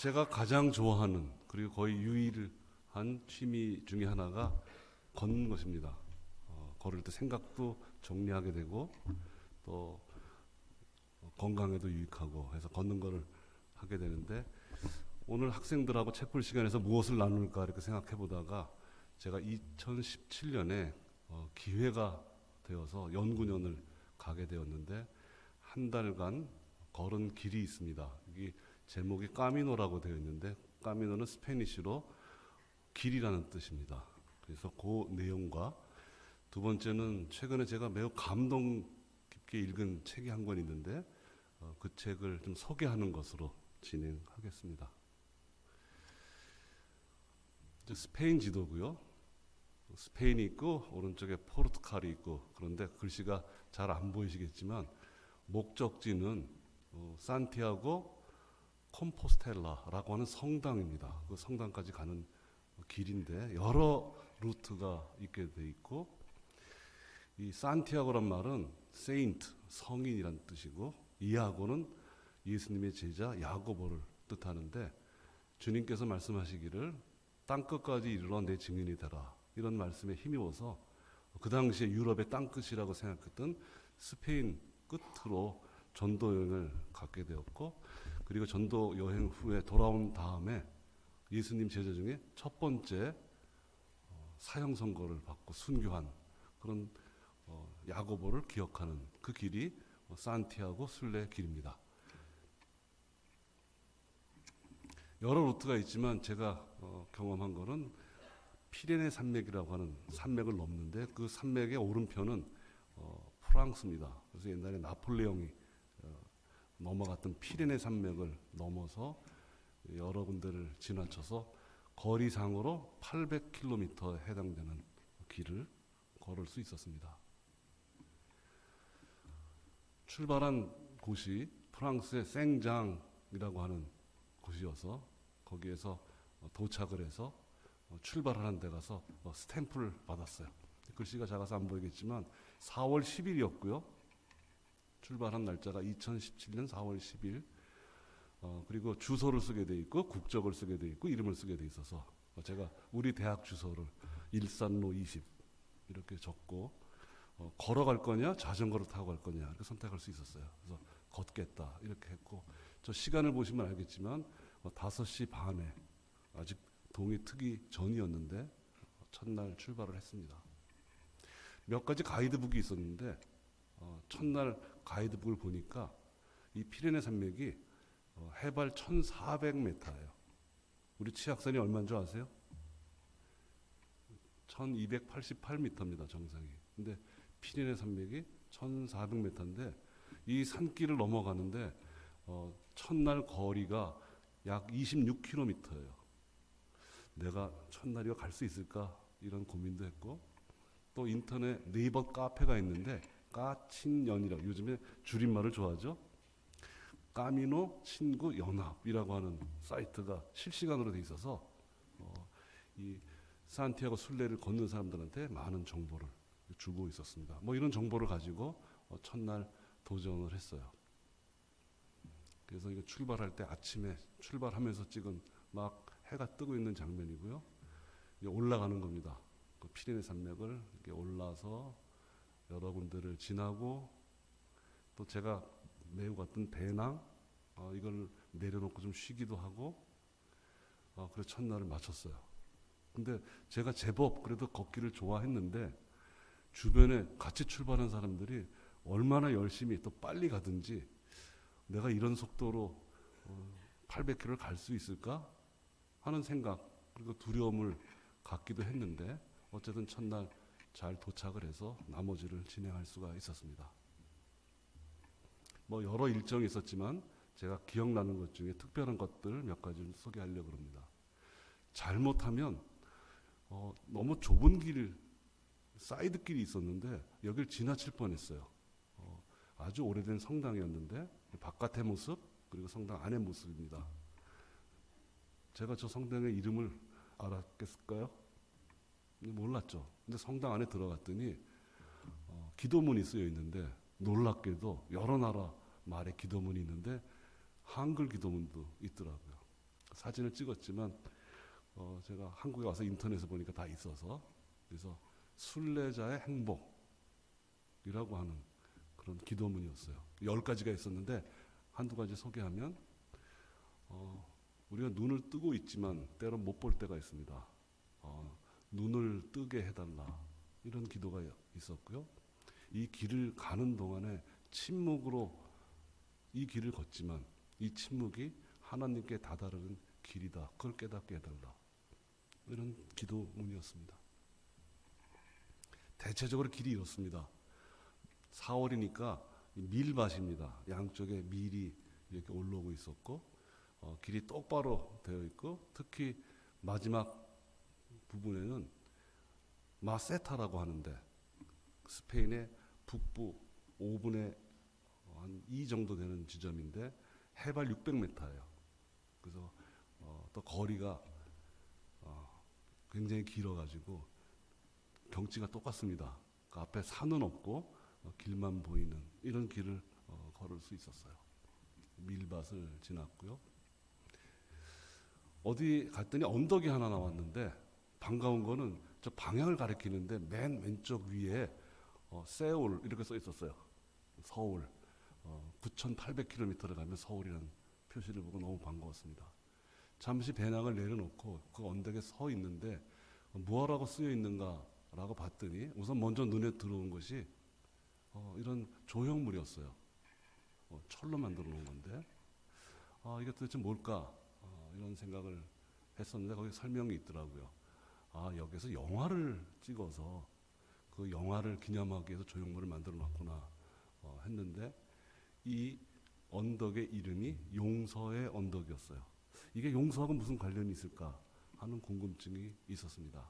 제가 가장 좋아하는 그리고 거의 유일한 취미 중에 하나가 걷는 것입니다. 걸을 때 생각도 정리하게 되고 또 건강에도 유익하고 해서 걷는 거를 하게 되는데 오늘 학생들하고 책볼 시간에서 무엇을 나눌까 이렇게 생각해 보다가 제가 2017년에 기회가 되어서 연구년을 가게 되었는데 한 달간 걸은 길이 있습니다. 여기 제목이 까미노라고 되어 있는데 까미노는 스페니쉬로 길이라는 뜻입니다. 그래서 그 내용과 두 번째는 최근에 제가 매우 감동 깊게 읽은 책이 한 권 있는데 그 책을 좀 소개하는 것으로 진행하겠습니다. 스페인 지도고요. 스페인이 있고 오른쪽에 포르투갈이 있고 그런데 글씨가 잘 안 보이시겠지만 목적지는 산티아고 콤포스텔라라고 하는 성당입니다. 그 성당까지 가는 길인데 여러 루트가 있게 돼 있고 이 산티아고란 말은 세인트 성인이란 뜻이고 이아고는 예수님의 제자 야고보를 뜻하는데 주님께서 말씀하시기를 땅끝까지 이르러 내 증인이 되라 이런 말씀에 힘입어서 그 당시에 유럽의 땅끝이라고 생각했던 스페인 끝으로 전도 여행을 갖게 되었고 그리고 전도 여행 후에 돌아온 다음에 예수님 제자 중에 첫 번째 사형 선고를 받고 순교한 그런 야고보를 기억하는 그 길이 산티아고 순례 길입니다. 여러 루트가 있지만 제가 경험한 거는 피레네 산맥이라고 하는 산맥을 넘는데 그 산맥의 오른편은 프랑스입니다. 그래서 옛날에 나폴레옹이 넘어갔던 피레네 산맥을 넘어서 여러 군데를 지나쳐서 거리상으로 800km에 해당되는 길을 걸을 수 있었습니다. 출발한 곳이 프랑스의 생장이라고 하는 곳이어서 거기에서 도착을 해서 출발하는 데 가서 스탬프를 받았어요. 글씨가 작아서 안 보이겠지만 4월 10일이었고요. 출발한 날짜가 2017년 4월 10일. 그리고 주소를 쓰게 돼 있고 국적을 쓰게 돼 있고 이름을 쓰게 돼 있어서 제가 우리 대학 주소를 일산로 20 이렇게 적고 걸어갈 거냐 자전거를 타고 갈 거냐 이렇게 선택할 수 있었어요. 그래서 걷겠다 이렇게 했고 저 시간을 보시면 알겠지만 5시 반에 아직 동이 트기 전이었는데 첫날 출발을 했습니다. 몇 가지 가이드북이 있었는데 첫날 가이드북을 보니까 이 피레네 산맥이 해발 1400m예요. 우리 치악산이 얼마인 줄 아세요? 1288m입니다. 정상이. 근데 피레네 산맥이 1400m인데 이 산길을 넘어가는데 첫날 거리가 약 26km예요. 내가 첫날이가 갈 수 있을까 이런 고민도 했고 또 인터넷 네이버 카페가 있는데 까친연이라고 요즘에 줄임말을 좋아하죠. 까미노 친구 연합이라고 하는 사이트가 실시간으로 돼 있어서 이 산티아고 순례를 걷는 사람들한테 많은 정보를 주고 있었습니다. 뭐 이런 정보를 가지고 첫날 도전을 했어요. 그래서 이거 출발할 때 아침에 출발하면서 찍은 막 해가 뜨고 있는 장면이고요. 이제 올라가는 겁니다. 그 피레네 산맥을 이렇게 올라서 여러 군데를 지나고 또 제가 매우 갔던 배낭 이걸 내려놓고 좀 쉬기도 하고 그래서 첫날을 마쳤어요. 근데 제가 제법 그래도 걷기를 좋아했는데 주변에 같이 출발한 사람들이 얼마나 열심히 또 빨리 가든지 내가 이런 속도로 800km를 갈 수 있을까 하는 생각 그리고 두려움을 갖기도 했는데 어쨌든 첫날 잘 도착을 해서 나머지를 진행할 수가 있었습니다. 뭐 여러 일정이 있었지만 제가 기억나는 것 중에 특별한 것들 몇 가지를 소개하려고 합니다. 잘못하면 너무 좁은 길, 사이드 길이 있었는데 여길 지나칠 뻔했어요. 아주 오래된 성당이었는데 바깥의 모습 그리고 성당 안의 모습입니다. 제가 저 성당의 이름을 알았겠을까요? 몰랐죠. 근데 성당 안에 들어갔더니 기도문이 쓰여 있는데 놀랍게도 여러 나라 말의 기도문이 있는데 한글 기도문도 있더라고요. 사진을 찍었지만 제가 한국에 와서 인터넷에 보니까 다 있어서 그래서 순례자의 행복이라고 하는 그런 기도문이었어요. 10가지가 있었는데 한두 가지 소개하면 우리가 눈을 뜨고 있지만 때론 못 볼 때가 있습니다. 눈을 뜨게 해달라 이런 기도가 있었고요. 이 길을 가는 동안에 침묵으로 이 길을 걷지만 이 침묵이 하나님께 다다르는 길이다. 그걸 깨닫게 해달라. 이런 기도문이었습니다. 대체적으로 길이 이렇습니다. 4월이니까 밀밭입니다. 양쪽에 밀이 이렇게 올라오고 있었고 길이 똑바로 되어 있고 특히 마지막 부분에는 마세타라고 하는데 스페인의 북부 5분의 한 2 정도 되는 지점인데 해발 600m예요. 그래서 또 거리가 굉장히 길어가지고 경치가 똑같습니다. 그 앞에 산은 없고 길만 보이는 이런 길을 걸을 수 있었어요. 밀밭을 지났고요. 어디 갔더니 언덕이 하나 나왔는데 반가운 거는 저 방향을 가리키는데 맨 왼쪽 위에 세울 이렇게 써 있었어요. 서울 9,800km를 가면 서울이라는 표시를 보고 너무 반가웠습니다. 잠시 배낭을 내려놓고 그 언덕에 서 있는데 뭐라고 쓰여 있는가라고 봤더니 우선 먼저 눈에 들어온 것이 이런 조형물이었어요. 철로 만들어 놓은 건데 이게 도대체 뭘까 이런 생각을 했었는데 거기 설명이 있더라고요. 여기서 영화를 찍어서 그 영화를 기념하기 위해서 조형물을 만들어 놨구나 했는데 이 언덕의 이름이 용서의 언덕이었어요. 이게 용서하고 무슨 관련이 있을까 하는 궁금증이 있었습니다.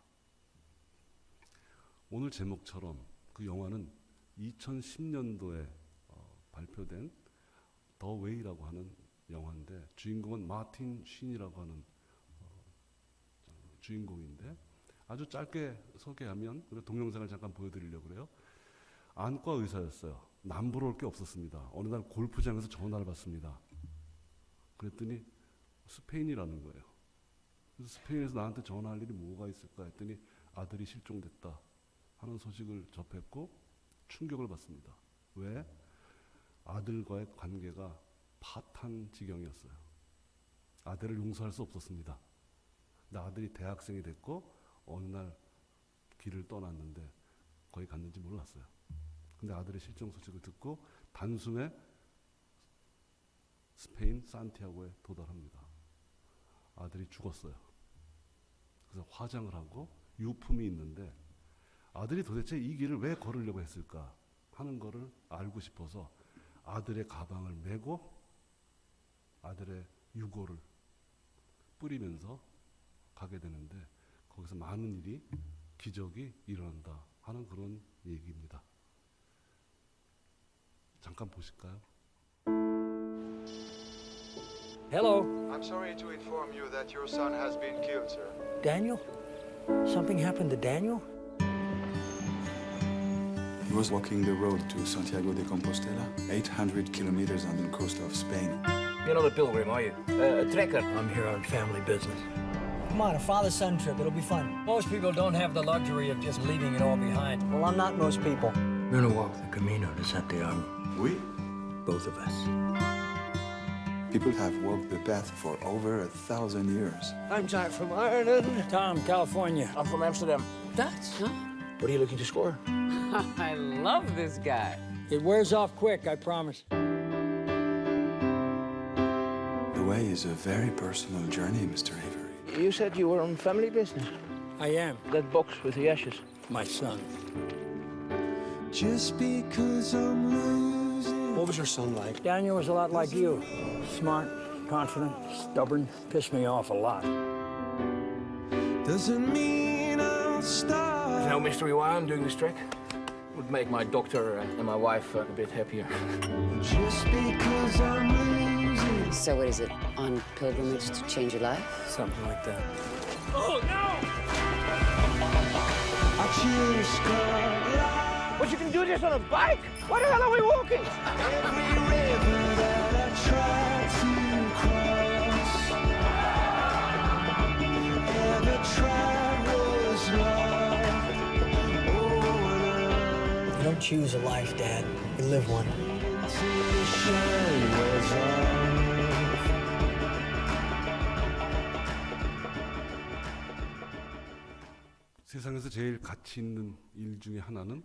오늘 제목처럼 그 영화는 2010년도에 발표된 더 웨이라고 하는 영화인데 주인공은 마틴 쉰이라고 하는 주인공인데 아주 짧게 소개하면 동영상을 잠깐 보여드리려고 그래요. 안과 의사였어요. 남부로 올 게 없었습니다. 어느 날 골프장에서 전화를 받습니다. 그랬더니 스페인이라는 거예요. 그래서 스페인에서 나한테 전화할 일이 뭐가 있을까 했더니 아들이 실종됐다 하는 소식을 접했고 충격을 받습니다. 왜? 아들과의 관계가 파탄 지경이었어요. 아들을 용서할 수 없었습니다. 근데 아들이 대학생이 됐고 어느 날 길을 떠났는데 거기 갔는지 몰랐어요. 근데 아들의 실종 소식을 듣고 단숨에 스페인 산티아고에 도달합니다. 아들이 죽었어요. 그래서 화장을 하고 유품이 있는데 아들이 도대체 이 길을 왜 걸으려고 했을까 하는 거를 알고 싶어서 아들의 가방을 메고 아들의 유골을 뿌리면서 가게 되는데 거기서 많은 일이 기적이 일어난다 하는 그런 얘기입니다. 잠깐 보실까요? Hello, I'm sorry to inform you that your son has been killed, sir. Daniel? Something happened to Daniel? He was walking the road to Santiago de Compostela, 800 kilometers on the coast of Spain. You're not a pilgrim, are you? A trekker? I'm here on family business. Come on, a father-son trip. It'll be fun. Most people don't have the luxury of just leaving it all behind. Well, I'm not most people. We're gonna walk the Camino to Santiago. Oui? Both of us. People have walked the path for over 1,000 years. I'm Jack from Ireland. Tom, California. I'm from Amsterdam. Dutch, huh? What are you looking to score? I love this guy. It wears off quick, I promise. The way is a very personal journey, Mr. Avery. You said you were on family business. I am. That box with the ashes. My son. Just because I'm losing. What was your son like? Daniel was a lot like you. Smart, confident, stubborn. Pissed me off a lot. Doesn't mean I'll stop. There's no mystery why I'm doing this trek. Would make my doctor and my wife a bit happier. Just because I'm losing. So what is it? On pilgrimage to change your life? Something like that. I just got lost. But you can do this on a bike? Why the hell are we walking? Every river that I tried to cross. choose a life, Dad. You live one. till the shine wears off. 세상에서 제일 가치 있는 일 중에 하나는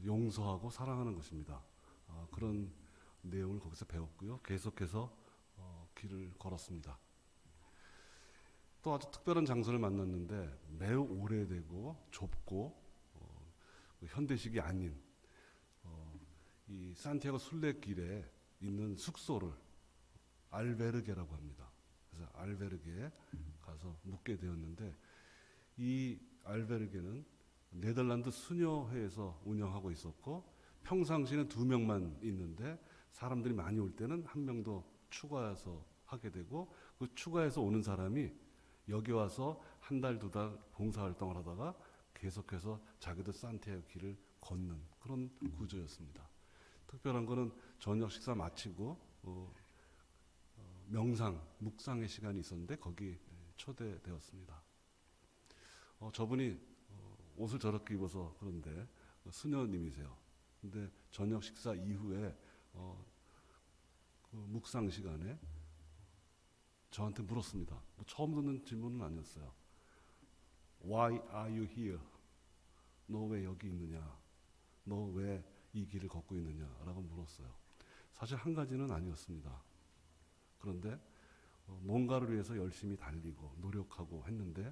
용서하고 사랑하는 것입니다. 그런 내용을 거기서 배웠고요. 계속해서 길을 걸었습니다. 또 아주 특별한 장소를 만났는데 매우 오래되고 좁고 현대식이 아닌 이 산티아고 순례길에 있는 숙소를 알베르게라고 합니다. 그래서 알베르게에 가서 묵게 되었는데 이 알베르게는 네덜란드 수녀회에서 운영하고 있었고 평상시에는 2명만 있는데 사람들이 많이 올 때는 1명도 추가해서 하게 되고 그 추가해서 오는 사람이 여기 와서 1달, 2달 봉사활동을 하다가 계속해서 자기도 산티아고 길을 걷는 그런 구조였습니다. 특별한 거는 저녁 식사 마치고 명상, 묵상의 시간이 있었는데 거기 초대되었습니다. 저분이 옷을 저렇게 입어서 그런데 수녀님이세요. 근데 저녁 식사 이후에 그 묵상 시간에 저한테 물었습니다. 뭐 처음 듣는 질문은 아니었어요. Why are you here? 너 왜 여기 있느냐? 너 왜 이 길을 걷고 있느냐? 라고 물었어요. 사실 한 가지는 아니었습니다. 그런데 뭔가를 위해서 열심히 달리고 노력하고 했는데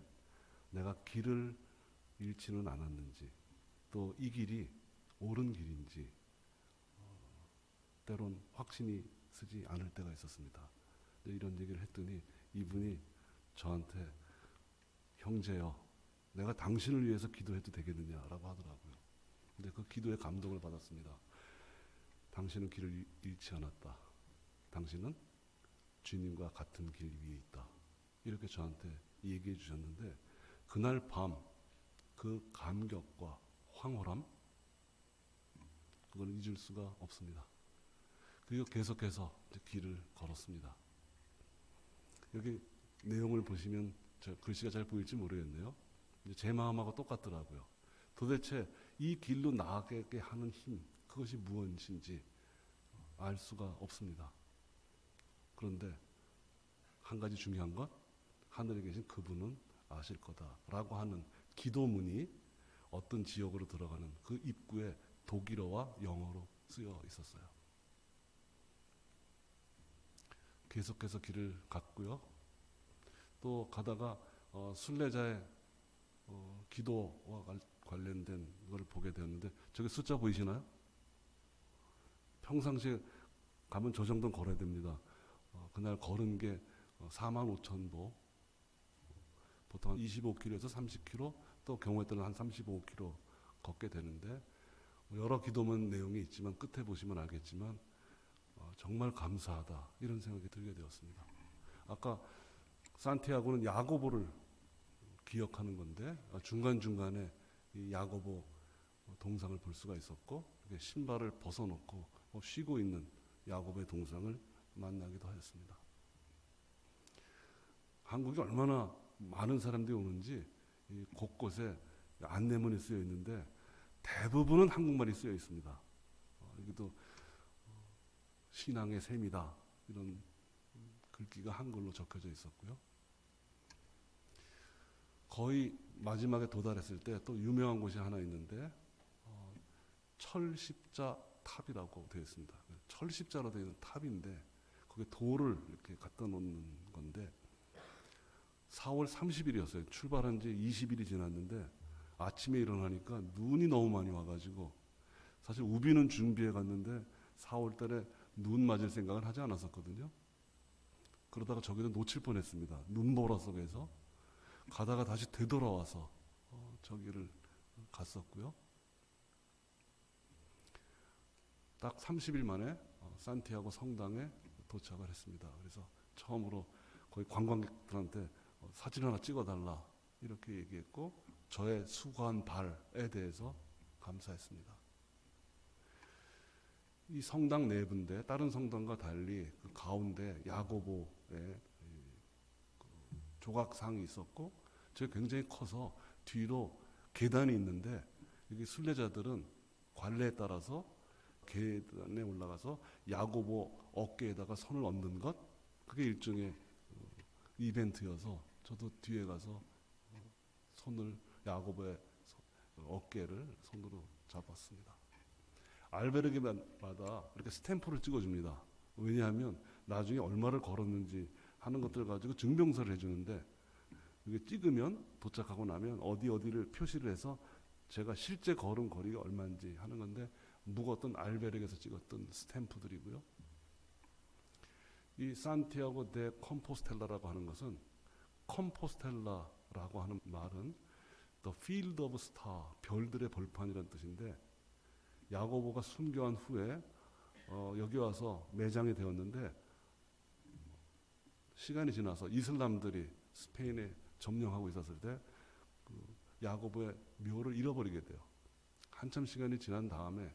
내가 길을 잃지는 않았는지 또 이 길이 옳은 길인지 때론 확신이 서지 않을 때가 있었습니다. 이런 얘기를 했더니 이분이 저한테 형제여 내가 당신을 위해서 기도해도 되겠느냐라고 하더라고요. 근데 그 기도에 감동을 받았습니다. 당신은 길을 잃지 않았다. 당신은 주님과 같은 길 위에 있다. 이렇게 저한테 얘기해 주셨는데 그날 밤 그 감격과 황홀함 그걸 잊을 수가 없습니다. 그리고 계속해서 길을 걸었습니다. 여기 내용을 보시면 글씨가 잘 보일지 모르겠네요. 제 마음하고 똑같더라고요. 도대체 이 길로 나아가게 하는 힘 그것이 무엇인지 알 수가 없습니다. 그런데 한 가지 중요한 건 하늘에 계신 그분은 아실 거다라고 하는 기도문이 어떤 지역으로 들어가는 그 입구에 독일어와 영어로 쓰여 있었어요. 계속해서 길을 갔고요. 또 가다가 순례자의 기도와 관련된 걸 보게 되었는데 저기 숫자 보이시나요? 평상시에 가면 저 정도는 걸어야 됩니다. 그날 걸은 게 45,000보 보통 한 25km에서 30km 또 경우에 따라 한 35km 걷게 되는데 여러 기도문 내용이 있지만 끝에 보시면 알겠지만 정말 감사하다 이런 생각이 들게 되었습니다. 아까 산티아고는 야고보를 기억하는 건데 중간중간에 이 야고보 동상을 볼 수가 있었고 신발을 벗어놓고 쉬고 있는 야고보의 동상을 만나기도 하였습니다. 한국이 얼마나 많은 사람들이 오는지 곳곳에 안내문이 쓰여 있는데 대부분은 한국말이 쓰여 있습니다. 여기도 신앙의 셈이다 이런 글귀가 한글로 적혀져 있었고요. 거의 마지막에 도달했을 때 또 유명한 곳이 하나 있는데 철십자 탑이라고 되어 있습니다. 철십자로 되어 있는 탑인데 거기에 돌을 이렇게 갖다 놓는 건데 4월 30일이었어요. 출발한 지 20일이 지났는데 아침에 일어나니까 눈이 너무 많이 와가지고 사실 우비는 준비해 갔는데 4월 달에 눈 맞을 생각은 하지 않았었거든요. 그러다가 저기도 놓칠 뻔했습니다. 눈보라 속에서 가다가 다시 되돌아와서 저기를 갔었고요. 딱 30일 만에 산티아고 성당에 도착을 했습니다. 그래서 처음으로 거기 관광객들한테 사진 하나 찍어달라 이렇게 얘기했고 저의 수고한 발에 대해서 감사했습니다. 이 성당 내부인데 다른 성당과 달리 그 가운데 야고보의 조각상이 있었고 저게 굉장히 커서 뒤로 계단이 있는데 여기 순례자들은 관례에 따라서 계단에 올라가서 야고보 어깨에다가 손을 얹는 것, 그게 일종의 이벤트여서 저도 뒤에 가서 손을 야고보의 어깨를 손으로 잡았습니다. 알베르게마다 이렇게 스탬프를 찍어줍니다. 왜냐하면 나중에 얼마를 걸었는지 하는 것들 가지고 증명서를 해주는데, 이게 찍으면 도착하고 나면 어디를 표시를 해서 제가 실제 걸은 거리가 얼마인지 하는 건데, 묵었던 알베르게에서 찍었던 스탬프들이고요. 이 산티아고 데 컴포스텔라라고 하는 것은, 컴포스텔라라고 하는 말은 The Field of Star, 별들의 벌판이라는 뜻인데, 야고보가 순교한 후에 여기 와서 매장이 되었는데, 시간이 지나서 이슬람들이 스페인에 점령하고 있었을 때 야고보의 묘를 잃어버리게 돼요. 한참 시간이 지난 다음에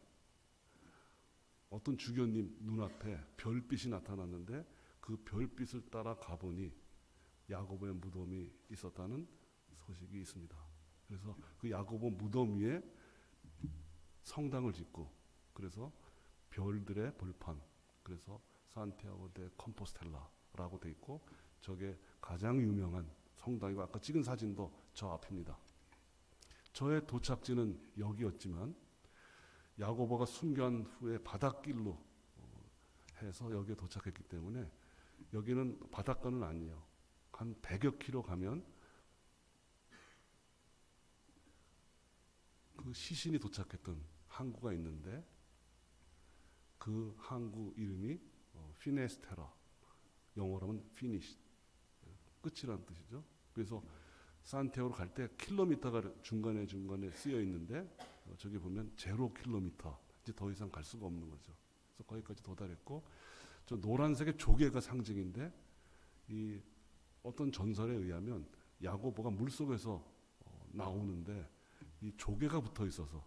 어떤 주교님 눈앞에 별빛이 나타났는데, 그 별빛을 따라 가보니 야고보의 무덤이 있었다는 소식이 있습니다. 그래서 그 야고보 무덤 위에 성당을 짓고, 그래서 별들의 벌판, 그래서 산티아고 데 컴포스텔라라고 돼 있고, 저게 가장 유명한 성당이고, 아까 찍은 사진도 저 앞입니다. 저의 도착지는 여기였지만 야고보가 순교한 후에 바닷길로 해서 여기에 도착했기 때문에 여기는 바닷가는 아니에요. 한 100여 킬로 가면 그 시신이 도착했던 항구가 있는데, 그 항구 이름이 피네스테라, 영어로 하면 피니시, 끝이라는 뜻이죠. 그래서 산티아고로 갈 때 킬로미터가 중간에 쓰여 있는데, 저기 보면 0km, 이제 더 이상 갈 수가 없는 거죠. 그래서 거기까지 도달했고, 저 노란색의 조개가 상징인데, 이 어떤 전설에 의하면 야고보가 물속에서 나오는데 이 조개가 붙어 있어서,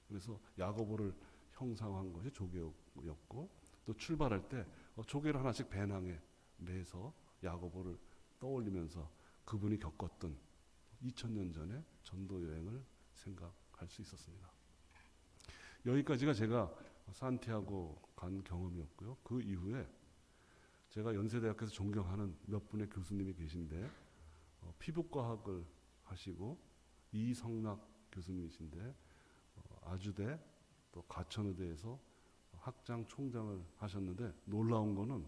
그래서 야고보를 형상화한 것이 조개였고, 또 출발할 때 조개를 하나씩 배낭에 매서 야고보를 떠올리면서 그분이 겪었던 2000년 전의 전도 여행을 생각할 수 있었습니다. 여기까지가 제가 산티아고 간 경험이었고요. 그 이후에 제가 연세대학교에서 존경하는 몇 분의 교수님이 계신데, 피부과학을 하시고 이성락 교수님이신데, 아주대 또 가천의대에서 학장 총장을 하셨는데, 놀라운 거는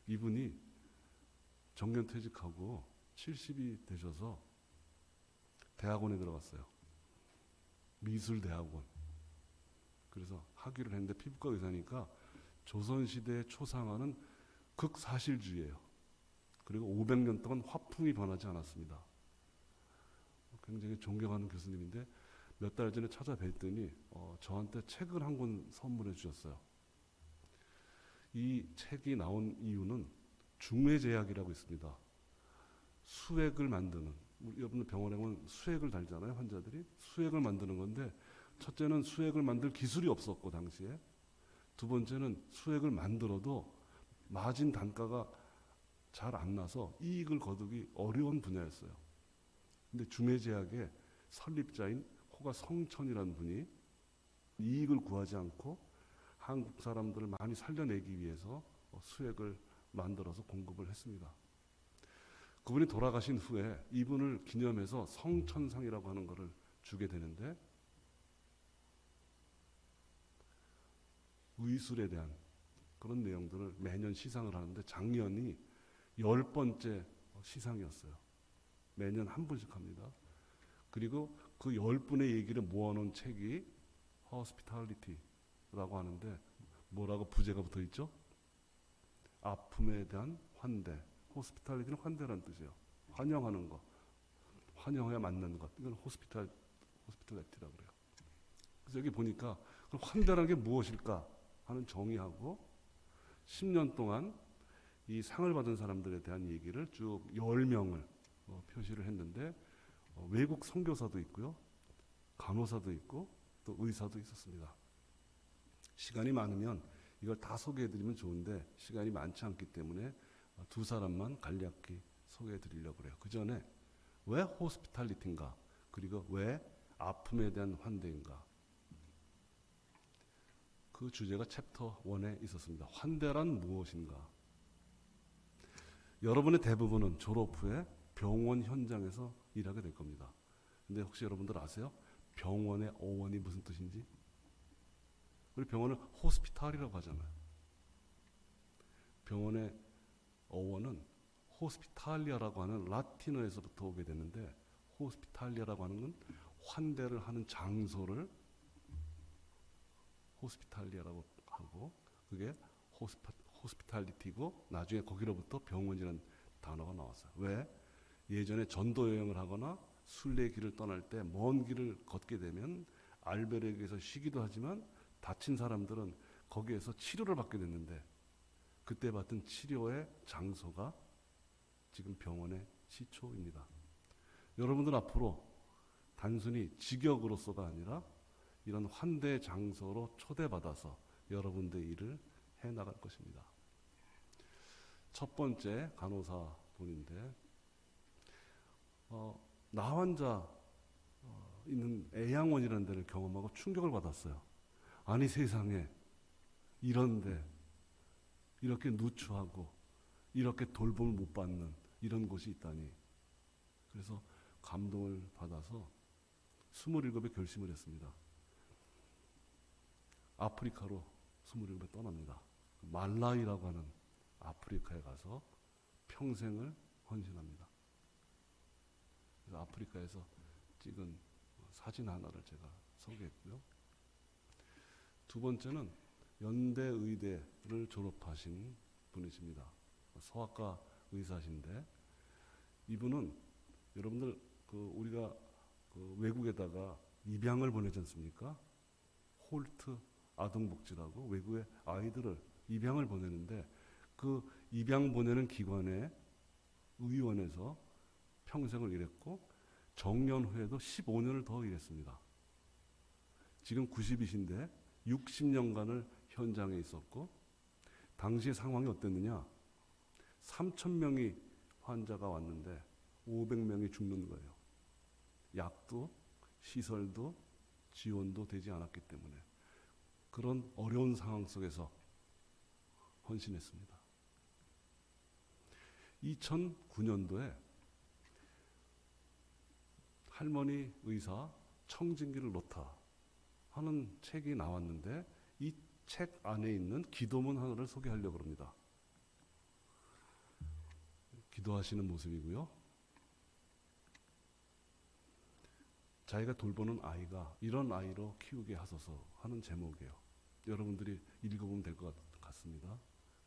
이분이 정년퇴직하고 70이 되셔서 대학원에 들어갔어요. 미술대학원. 그래서 학위를 했는데 피부과 의사니까 조선시대의 초상화는 극사실주의예요. 그리고 500년 동안 화풍이 변하지 않았습니다. 굉장히 존경하는 교수님인데, 몇 달 전에 찾아뵀더니 저한테 책을 한 권 선물해 주셨어요. 이 책이 나온 이유는 중외제약이라고 있습니다. 수액을 만드는, 여러분들 병원에 보면 수액을 달잖아요, 환자들이. 수액을 만드는 건데, 첫째는 수액을 만들 기술이 없었고 당시에, 두 번째는 수액을 만들어도 마진 단가가 잘 안 나서 이익을 거두기 어려운 분야였어요. 근데 중외제약의 설립자인 호가 성천이라는 분이 이익을 구하지 않고 한국 사람들을 많이 살려내기 위해서 수액을 만들어서 공급을 했습니다. 그분이 돌아가신 후에 이분을 기념해서 성천상이라고 하는 것을 주게 되는데, 의술에 대한 그런 내용들을 매년 시상을 하는데, 작년이 10번째 시상이었어요. 매년 한 분씩 합니다. 그리고 그 10분의 얘기를 모아놓은 책이 호스피탈리티라고 하는데, 뭐라고 부제가 붙어 있죠? 아픔에 대한 환대. 호스피탈리티는 환대라는 뜻이에요. 환영하는 것, 환영해야 맞는 것, 이건 호스피탈리티라고 그래요. 그래서 여기 보니까 그럼 환대라는 게 무엇일까 하는 정의하고, 10년 동안 이 상을 받은 사람들에 대한 얘기를 쭉 10명을 표시를 했는데, 외국 선교사도 있고요, 간호사도 있고, 또 의사도 있었습니다. 시간이 많으면 이걸 다 소개해드리면 좋은데 시간이 많지 않기 때문에 두 사람만 간략히 소개해드리려고 그래요. 그 전에 왜 호스피탈리티인가, 그리고 왜 아픔에 대한 환대인가, 그 주제가 챕터 1에 있었습니다. 환대란 무엇인가? 여러분의 대부분은 졸업 후에 병원 현장에서 일하게 될 겁니다. 근데 혹시 여러분들 아세요? 병원의 어원이 무슨 뜻인지? 우리 병원을 호스피탈이라고 하잖아요. 병원의 어원은 호스피탈리아라고 하는 라틴어에서부터 오게 되는데, 호스피탈리아라고 하는 건 환대를 하는 장소를 호스피탈리아라고 하고, 그게 호스피탈리티고 나중에 거기로부터 병원이라는 단어가 나왔어요. 왜? 예전에 전도 여행을 하거나 순례 길을 떠날 때 먼 길을 걷게 되면 알베르게에서 쉬기도 하지만 다친 사람들은 거기에서 치료를 받게 됐는데, 그때 받은 치료의 장소가 지금 병원의 시초입니다. 여러분들 앞으로 단순히 직역으로서가 아니라 이런 환대 장소로 초대받아서 여러분들의 일을 해나갈 것입니다. 첫 번째 간호사 분인데, 나 환자 있는 애양원이라는 데를 경험하고 충격을 받았어요. 아니 세상에 이런데 이렇게 누추하고 이렇게 돌봄을 못 받는 이런 곳이 있다니. 그래서 감동을 받아서 27에 결심을 했습니다. 아프리카로 27에 떠납니다. 말라위라고 하는 아프리카에 가서 평생을 헌신합니다. 그래서 아프리카에서 찍은 사진 하나를 제가 소개했고요. 두 번째는 연대의대를 졸업하신 분이십니다. 소아과 의사신데, 이분은 여러분들 우리가 외국에다가 입양을 보내지 않습니까? 홀트 아동복지라고 외국의 아이들을 입양을 보내는데, 그 입양 보내는 기관의 의원에서 평생을 일했고 정년 후에도 15년을 더 일했습니다. 지금 90이신데 60년간을 현장에 있었고, 당시의 상황이 어땠느냐? 3,000명이 환자가 왔는데 500명이 죽는 거예요. 약도 시설도 지원도 되지 않았기 때문에 그런 어려운 상황 속에서 헌신했습니다. 2009년도에 할머니 의사 청진기를 놓다 하는 책이 나왔는데, 이 책 안에 있는 기도문 하나를 소개하려고 합니다. 기도하시는 모습이고요. 자기가 돌보는 아이가 이런 아이로 키우게 하소서 하는 제목이에요. 여러분들이 읽어보면 될 것 같습니다.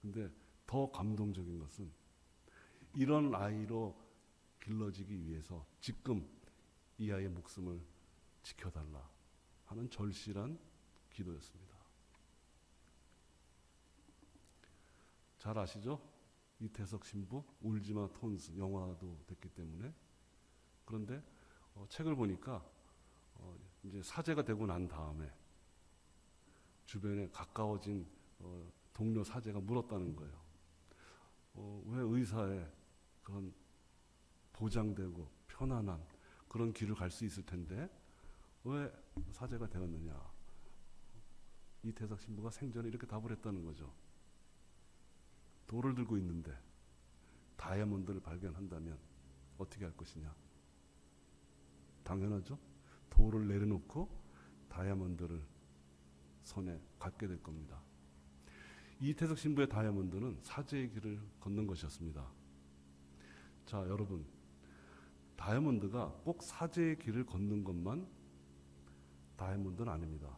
근데 더 감동적인 것은 이런 아이로 길러지기 위해서 지금 이 아이의 목숨을 지켜달라 하는 절실한 기도였습니다. 잘 아시죠? 이태석 신부 울지마 톤스 영화도 됐기 때문에. 그런데 책을 보니까 이제 사제가 되고 난 다음에 주변에 가까워진 동료 사제가 물었다는 거예요. 왜 의사의 그런 보장되고 편안한 그런 길을 갈 수 있을 텐데 왜 사제가 되었느냐? 이태석 신부가 생전에 이렇게 답을 했다는 거죠. 돌을 들고 있는데 다이아몬드를 발견한다면 어떻게 할 것이냐? 당연하죠. 돌을 내려놓고 다이아몬드를 손에 갖게 될 겁니다. 이태석 신부의 다이아몬드는 사제의 길을 걷는 것이었습니다. 자, 여러분, 다이아몬드가 꼭 사제의 길을 걷는 것만 다이아몬드는 아닙니다.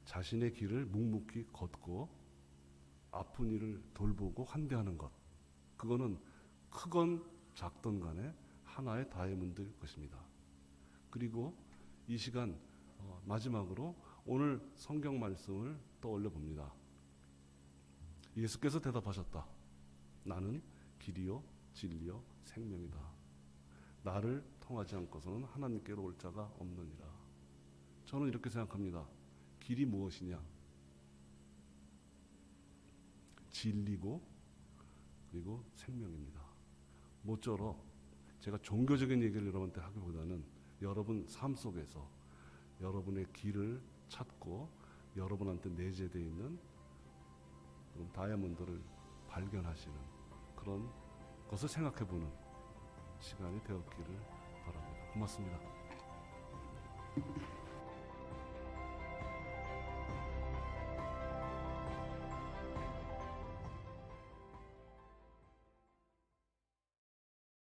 자신의 길을 묵묵히 걷고 아픈 이를 돌보고 환대하는 것, 그거는 크건 작던 간에 하나의 다이아몬드일 것입니다. 그리고 이 시간 마지막으로 오늘 성경 말씀을 떠올려 봅니다. 예수께서 대답하셨다. 나는 길이요 진리요 생명이다. 나를 통하지 않고서는 하나님께로 올 자가 없느니라. 저는 이렇게 생각합니다. 길이 무엇이냐? 진리고 그리고 생명입니다. 모쪼록 제가 종교적인 얘기를 여러분한테 하기보다는 여러분 삶 속에서 여러분의 길을 찾고 여러분한테 내재되어 있는 그런 다이아몬드를 발견하시는 그런 것을 생각해보는 시간이 되었기를 바랍니다. 고맙습니다.